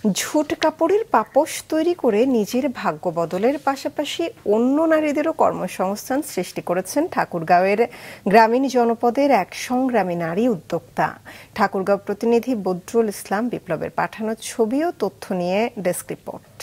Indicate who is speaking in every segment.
Speaker 1: ঝুট কাপড়ের পাপোশ তৈরি করে নিজের ভাগ্য বদলের পাশাপাশি অন্য নারীদেরও কর্মসংস্থান সৃষ্টি করেছেন ঠাকুরগাঁওয়ের গ্রামীণ জনপদের এক সংগ্রামী নারী উদ্যোক্তা। ঠাকুরগাঁও প্রতিনিধি বদরুল ইসলাম বিপ্লবের পাঠানো ছবি ও তথ্য নিয়ে ডেস্ক রিপোর্ট।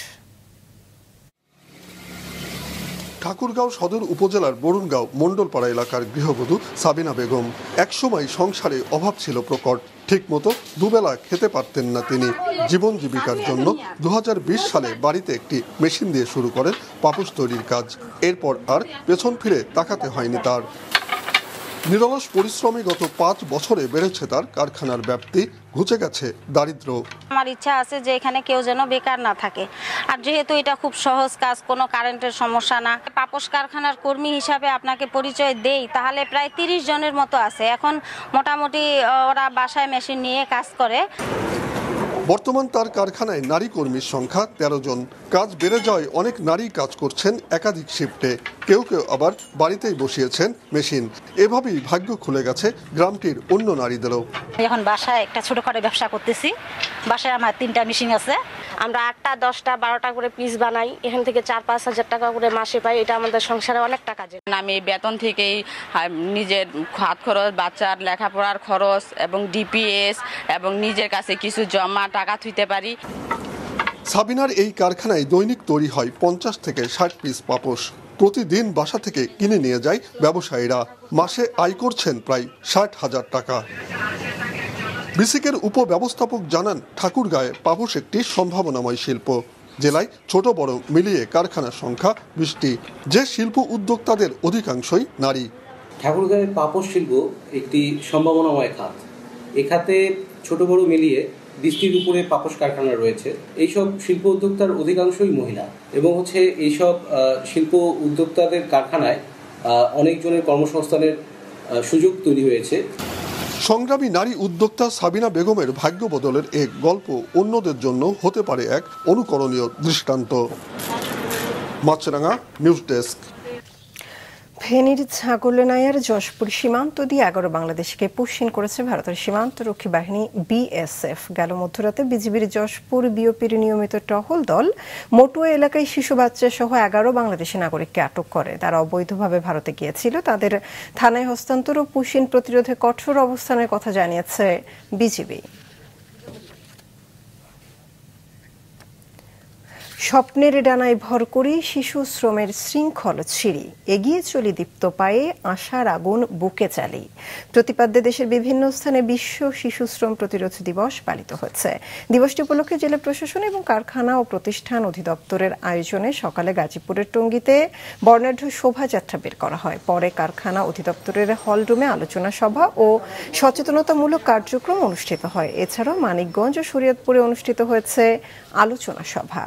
Speaker 2: ঠাকুরগাঁও সদর উপজেলার বরুণগাঁও মণ্ডলপাড়া এলাকার গৃহবধূ সাবিনা বেগম। একসময় সংসারে অভাব ছিল প্রকট, ঠিকমতো দুবেলা খেতে পারতেন না তিনি। জীবন জীবিকার জন্য 2020 সালে বাড়িতে একটি মেশিন দিয়ে শুরু করেন পাপোশ তৈরির কাজ। এরপর আর পেছন ফিরে তাকাতে হয়নি তার। নিরলস পরিশ্রমে গত 5 বছরে বেড়েছে তার কারখানার ব্যাপ্তি, ঘুচে গেছে দারিদ্র্য।
Speaker 3: আমার ইচ্ছা আছে যে এখানে কেউ যেন বেকার না থাকে, আর যেহেতু এটা খুব সহজ কাজ, কোনো কারেন্টের সমস্যা না। পাপোশ কারখানার কর্মী হিসাবে আপনাকে পরিচয় দেই, তাহলে প্রায় 30 জনের মতো আছে। এখন মোটামুটি ওরা বাসায় মেশিন নিয়ে কাজ করে।
Speaker 2: বর্তমান তার কারখানায় নারী কর্মীর সংখ্যা 13 জন। কাজ বেড়ে যাওয়ায় অনেক নারী কাজ করছেন একাধিক শিফটে, কেউ কেউ আবার বাড়িতেই বসিয়েছেন মেশিন। এভাবেই ভাগ্য খুলে গেছে গ্রামটির অন্য নারীদেরও।
Speaker 4: এখন বাসায় একটা ছোটখাটো ব্যবসা করতেছি। বাসায় আমার 3টা মেশিন আছে।
Speaker 5: আমরা 8টা 10টা 12টা করে পিস বানাই, এখান থেকে 4-5 হাজার টাকা করে মাসে পাই। এটা আমাদের সংসারে অনেক টাকা যায়।
Speaker 6: আমি বেতন থেকেই নিজের হাত খরচ, বাচ্চার লেখাপড়ার খরচ এবং ডিপিএস এবং নিজের কাছে কিছু জমা টাকা থুইতে পারি।
Speaker 2: সাবিনার এই কারখানায় দৈনিক তৈরি হয় 50 থেকে 60 পিস পাপোশ। প্রতিদিন বাসা থেকে কিনে নিয়ে যায় ব্যবসায়ীরা। মাসে আয় করছেন প্রায় 60,000 টাকা। বিসিকের উপব্যবস্থাপক জানান, ঠাকুরগাঁয়ে পাপোশ একটি সম্ভাবনাময় শিল্প। জেলায় ছোট বড় মিলিয়ে কারখানার সংখ্যা 20টি। যে শিল্প উদ্যোক্তাদের অধিকাংশই নারী।
Speaker 7: ঠাকুরগাঁয়ের পাপোশ শিল্প একটি সম্ভাবনাময় খাত। এ খাতে ছোট বড় মিলিয়ে 20টির উপরে পাপোশ কারখানা রয়েছে। এইসব শিল্প উদ্যোক্তার অধিকাংশই মহিলা এবং এইসব শিল্প উদ্যোক্তাদের কারখানায় অনেকজনের কর্মসংস্থানের সুযোগ তৈরি হয়েছে।
Speaker 2: সংগ্রামী নারী উদ্যোক্তা সাবিনা বেগমের ভাগ্য বদলের এক গল্প অন্যদের জন্য হতে পারে এক অনুকরণীয় দৃষ্টান্ত। মাছরাঙা নিউজ ডেস্ক।
Speaker 1: ফেনীর ছাগলনাইয়ার যশপুর সীমান্ত দিয়ে 11 বাংলাদেশকে পুশিন করেছে ভারতের সীমান্ত রক্ষী বাহিনী বিএসএফ। গেল মধ্যরাতে বিজিবির যশপুর বিওপির নিয়মিত টহল দল মটুয়া এলাকায় শিশু বাচ্চা সহ 11 বাংলাদেশি নাগরিককে আটক করে। তারা অবৈধভাবে ভারতে গিয়েছিল। তাদের থানায় হস্তান্তর ও পুশিন প্রতিরোধে কঠোর অবস্থানের কথা জানিয়েছে বিজিবি। স্বপ্নের ডানায় ভর করে শিশু শ্রমের শৃঙ্খল ছিঁড়ি, এগিয়ে চলি দীপ্ত পায়ে, আশার আগুন বুকে চালি। প্রতিপাদ্যে দেশের বিভিন্ন স্থানে বিশ্ব শিশু শ্রম প্রতিরোধ দিবস পালিত হচ্ছে। দিবসটি উপলক্ষে জেলা প্রশাসন এবং কারখানা ও প্রতিষ্ঠান অধিদপ্তরের আয়োজনে সকালে গাজীপুরের টঙ্গীতে বর্ণাঢ্য শোভাযাত্রা বের করা হয়। পরে কারখানা অধিদপ্তরের হলরুমে আলোচনা সভা ও সচেতনতামূলক কার্যক্রম অনুষ্ঠিত হয়। এছাড়াও মানিকগঞ্জ ও শরীয়তপুরে অনুষ্ঠিত হয়েছে আলোচনা সভা।